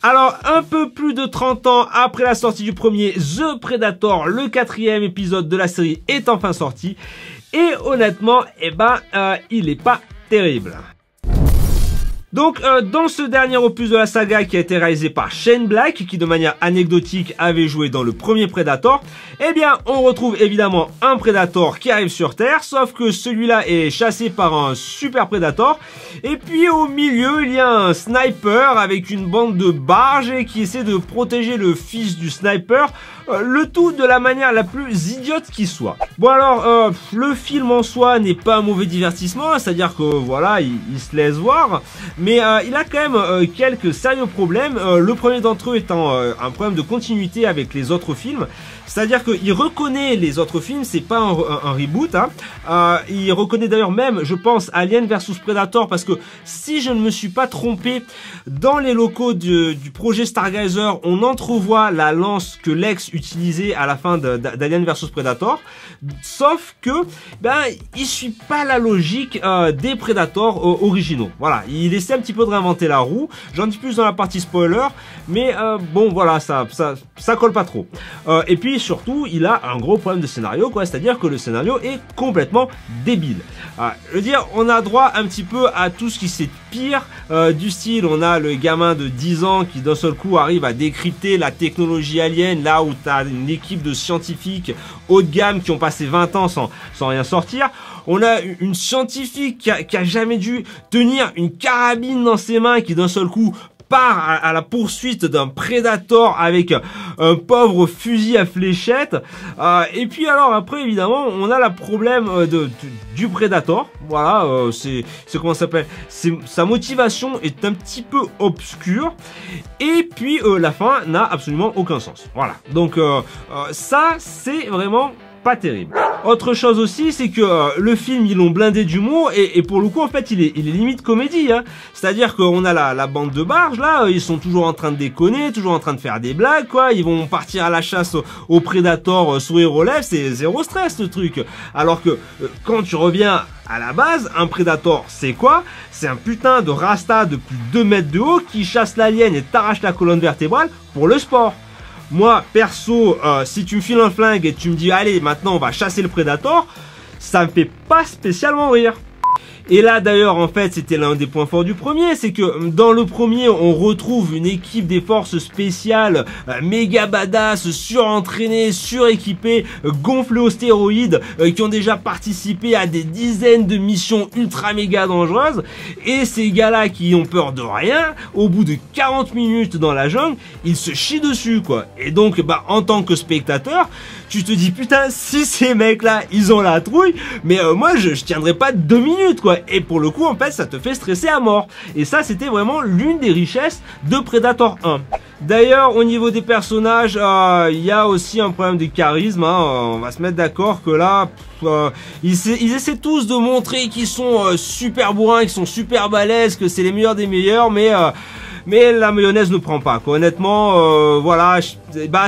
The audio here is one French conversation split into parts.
Alors, un peu plus de 30 ans après la sortie du premier The Predator, le 4e épisode de la série est enfin sorti. Et honnêtement, il est pas terrible. Donc, dans ce dernier opus de la saga qui a été réalisé par Shane Black, qui de manière anecdotique avait joué dans le premier Predator, eh bien, on retrouve évidemment un Predator qui arrive sur Terre, sauf que celui-là est chassé par un super Predator. Et puis, au milieu, il y a un sniper avec une bande de barges qui essaie de protéger le fils du sniper, le tout de la manière la plus idiote qui soit. Bon alors, le film en soi n'est pas un mauvais divertissement, c'est-à-dire que voilà, il se laisse voir. Mais il a quand même quelques sérieux problèmes. Le premier d'entre eux étant un problème de continuité avec les autres films. C'est-à-dire qu'il reconnaît les autres films, c'est pas un reboot. Hein. Il reconnaît d'ailleurs même, je pense, Alien vs Predator, parce que si je ne me suis pas trompé, dans les locaux du projet Stargazer, on entrevoit la lance que Lex utilisait à la fin d'Alien vs Predator. Sauf que, il suit pas la logique des Predators originaux. Voilà, il essaie un petit peu de réinventer la roue. J'en dis plus dans la partie spoiler, mais bon, voilà, ça colle pas trop. Et puis surtout, il a un gros problème de scénario, quoi. C'est-à-dire que le scénario est complètement débile. Je veux dire, on a droit un petit peu à tout ce qui s'est pire du style. On a le gamin de 10 ans qui d'un seul coup arrive à décrypter la technologie alien, là où tu as une équipe de scientifiques haut de gamme qui ont passé 20 ans sans rien sortir. On a une scientifique qui a jamais dû tenir une carabine dans ses mains, qui d'un seul coup part à la poursuite d'un Predator avec un pauvre fusil à fléchette. Et puis alors après, évidemment, on a le problème du Predator. Voilà, c'est comment ça s'appelle, sa motivation est un petit peu obscure. Et puis la fin n'a absolument aucun sens. Voilà, donc ça c'est vraiment pas terrible. Autre chose aussi, c'est que le film, ils l'ont blindé d'humour et pour le coup, en fait, il est limite comédie. Hein. C'est-à-dire qu'on a la bande de barges, là, ils sont toujours en train de déconner, toujours en train de faire des blagues, quoi. Ils vont partir à la chasse au Predator, sourire aux lèvres, c'est zéro stress, ce truc. Alors que quand tu reviens à la base, un Predator, c'est quoi? C'est un putain de rasta de plus de 2 mètres de haut qui chasse l'alien et t'arrache la colonne vertébrale pour le sport. Moi, perso, si tu me files un flingue et tu me dis, allez, maintenant on va chasser le Predator, ça me fait pas spécialement rire. Et là d'ailleurs en fait c'était l'un des points forts du premier, c'est que dans le premier on retrouve une équipe des forces spéciales méga badass, surentraînée, suréquipée, gonflée aux stéroïdes, qui ont déjà participé à des dizaines de missions ultra méga dangereuses. Et ces gars-là qui ont peur de rien, au bout de 40 minutes dans la jungle, ils se chient dessus quoi. Et donc en tant que spectateur, tu te dis putain, si ces mecs-là ils ont la trouille, mais moi je tiendrai pas 2 minutes quoi. Et pour le coup en fait ça te fait stresser à mort. Et ça c'était vraiment l'une des richesses de Predator 1. D'ailleurs au niveau des personnages, il y a aussi un problème de charisme, hein. On va se mettre d'accord que là ils essaient tous de montrer qu'ils sont super bourrins, qu'ils sont super balèzes, que c'est les meilleurs des meilleurs, mais la mayonnaise ne prend pas quoi. Honnêtement, voilà,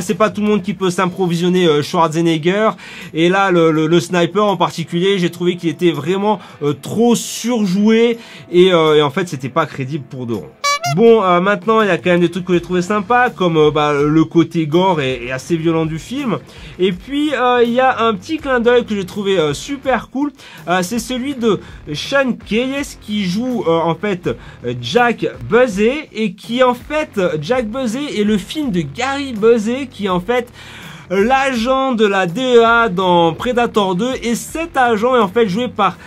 c'est pas tout le monde qui peut s'improvisionner Schwarzenegger. Et là, le sniper en particulier, j'ai trouvé qu'il était vraiment trop surjoué et en fait, c'était pas crédible pour de rond. Bon, maintenant, il y a quand même des trucs que j'ai trouvé sympas, comme le côté gore et assez violent du film. Et puis, il y a un petit clin d'œil que j'ai trouvé super cool. C'est celui de Sean Keyes qui joue en fait Jack Buzzey, et qui en fait, Jack Buzzey est le film de Gary Buzzey qui en fait l'agent de la DEA dans Predator 2, et cet agent est en fait joué par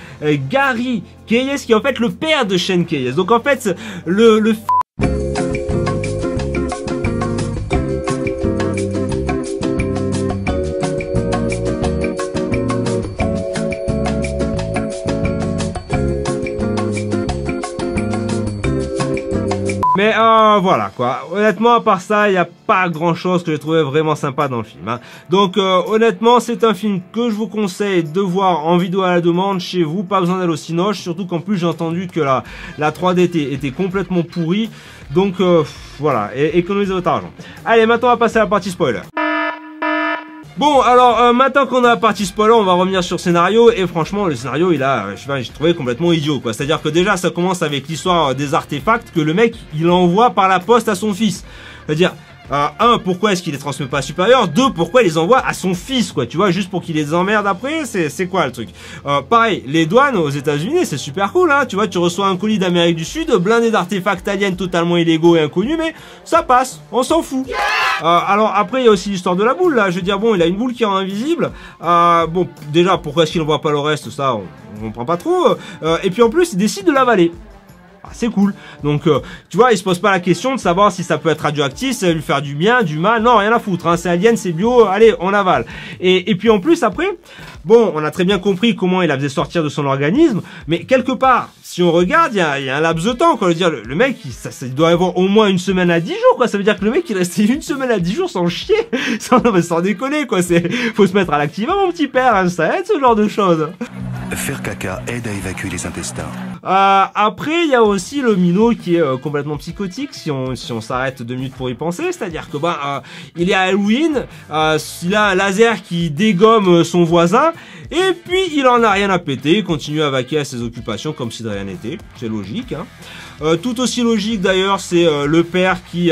Gary Keyes qui est en fait le père de Sean Keyes. Donc en fait le mais voilà quoi, honnêtement à part ça, il n'y a pas grand chose que j'ai trouvé vraiment sympa dans le film. Hein. Donc honnêtement c'est un film que je vous conseille de voir en vidéo à la demande chez vous, pas besoin d'aller au Cinoche, surtout qu'en plus j'ai entendu que la 3D était complètement pourrie. Donc voilà, économisez votre argent. Allez, maintenant on va passer à la partie spoiler. Bon, alors maintenant qu'on a la partie spoiler, on va revenir sur le scénario. Et franchement, le scénario, j'ai trouvé complètement idiot, quoi. C'est-à-dire que déjà, ça commence avec l'histoire des artefacts que le mec, il envoie par la poste à son fils. C'est-à-dire, un, pourquoi est-ce qu'il les transmet pas à supérieur? Deux, pourquoi il les envoie à son fils, quoi, tu vois, juste pour qu'il les emmerde après? C'est quoi le truc? Pareil, les douanes aux États-Unis, c'est super cool, hein, tu vois, tu reçois un colis d'Amérique du Sud, blindé d'artefacts aliens totalement illégaux et inconnus, mais ça passe, on s'en fout. Alors après, il y a aussi l'histoire de la boule, là, je veux dire, bon, il a une boule qui rend invisible, bon, déjà, pourquoi est-ce qu'il n'envoie pas le reste, ça, on comprend pas trop, et puis en plus, il décide de l'avaler. C'est cool. Donc, tu vois, il se pose pas la question de savoir si ça peut être radioactif, ça va lui faire du bien, du mal. Non, rien à foutre. Hein. C'est alien, c'est bio. Allez, on avale. Et puis en plus, après, bon, on a très bien compris comment il la faisait sortir de son organisme. Mais quelque part, si on regarde, il y a un laps de temps. Quoi. Je veux dire, le mec, il doit avoir au moins 1 semaine à 10 jours. Quoi. Ça veut dire que le mec, il restait 1 semaine à 10 jours sans chier. sans déconner. Quoi. Faut se mettre à l'activant, mon petit père. Hein. Ça aide, ce genre de choses. Faire caca aide à évacuer les intestins. Après, il y a aussi le minot qui est complètement psychotique, si on s'arrête 2 minutes pour y penser. C'est-à-dire que il est à Halloween, il a un laser qui dégomme son voisin, et puis il en a rien à péter, il continue à vaquer à ses occupations comme si de rien n'était. C'est logique, hein. Tout aussi logique d'ailleurs, c'est le père qui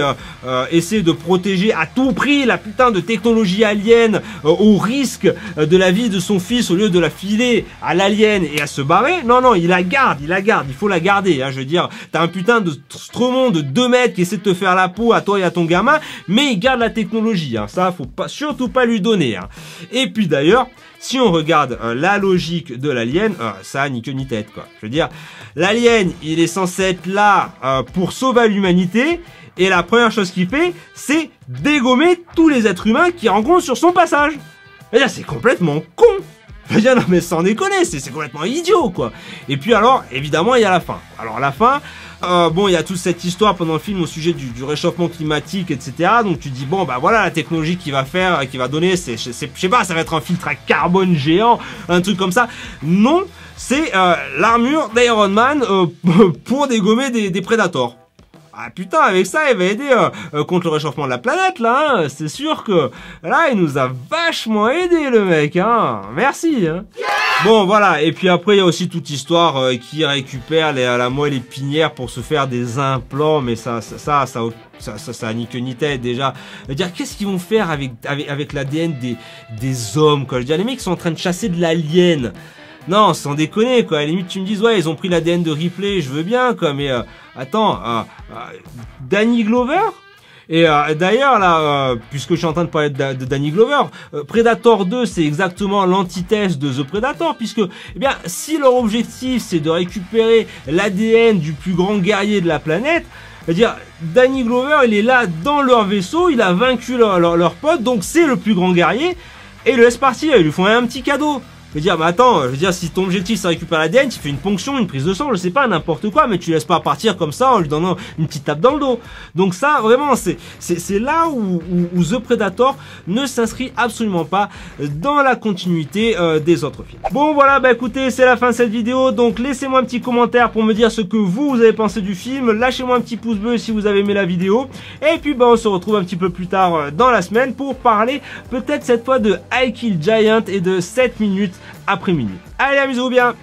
essaie de protéger à tout prix la putain de technologie alien au risque de la vie de son fils au lieu de la filer à l'alien et à se barrer. Non, il la garde, il faut la garder. Hein, je veux dire, t'as un putain de stromon de 2 mètres qui essaie de te faire la peau à toi et à ton gamin, mais il garde la technologie. Hein, ça, faut pas, surtout pas lui donner. Hein. Et puis d'ailleurs, si on regarde la logique de l'alien, ça a ni queue ni tête, quoi. Je veux dire, l'alien, il est censé être là pour sauver l'humanité, et la première chose qu'il fait, c'est dégommer tous les êtres humains qu'il rencontre sur son passage. C'est complètement con. Je veux dire, non mais sans déconner, c'est complètement idiot, quoi. Et puis alors, évidemment, il y a la fin. Alors la fin, bon, il y a toute cette histoire pendant le film au sujet du réchauffement climatique, etc. Donc tu dis, bon, bah voilà la technologie qui va donner, je sais pas, ça va être un filtre à carbone géant, un truc comme ça. Non, c'est l'armure d'Iron Man pour dégommer des prédateurs. Ah putain, avec ça, il va aider contre le réchauffement de la planète, là, hein. C'est sûr que, là, il nous a vachement aidé, le mec, hein. Merci, hein. Bon, voilà, et puis après, il y a aussi toute histoire qui récupère la moelle épinière pour se faire des implants, mais ça a ni queue ni tête, déjà. Je veux dire, qu'est-ce qu'ils vont faire avec l'ADN des hommes, quoi. Je veux dire, les mecs sont en train de chasser de l'alien. Non, sans déconner, quoi. À la limite, tu me dis, ouais, ils ont pris l'ADN de Ripley, je veux bien, quoi, mais attends, Danny Glover? Et d'ailleurs, là, puisque je suis en train de parler de Danny Glover, Predator 2, c'est exactement l'antithèse de The Predator, puisque, eh bien, si leur objectif, c'est de récupérer l'ADN du plus grand guerrier de la planète, c'est-à-dire, Danny Glover, il est là dans leur vaisseau, il a vaincu leur pote, donc c'est le plus grand guerrier, et il le laisse partir, ils lui font un petit cadeau. Je veux dire, mais attends, je veux dire, si ton objectif c'est récupérer l'ADN, tu fais une ponction, une prise de sang, je sais pas, n'importe quoi, mais tu laisses pas partir comme ça en lui donnant une petite tape dans le dos. Donc ça, vraiment, c'est là où The Predator ne s'inscrit absolument pas dans la continuité des autres films. Bon, voilà, bah écoutez, c'est la fin de cette vidéo, donc laissez-moi un petit commentaire pour me dire ce que vous avez pensé du film, lâchez-moi un petit pouce bleu si vous avez aimé la vidéo, et puis bah on se retrouve un petit peu plus tard dans la semaine pour parler peut-être cette fois de I Kill Giant et de 7 minutes après minuit. Allez, amusez-vous bien!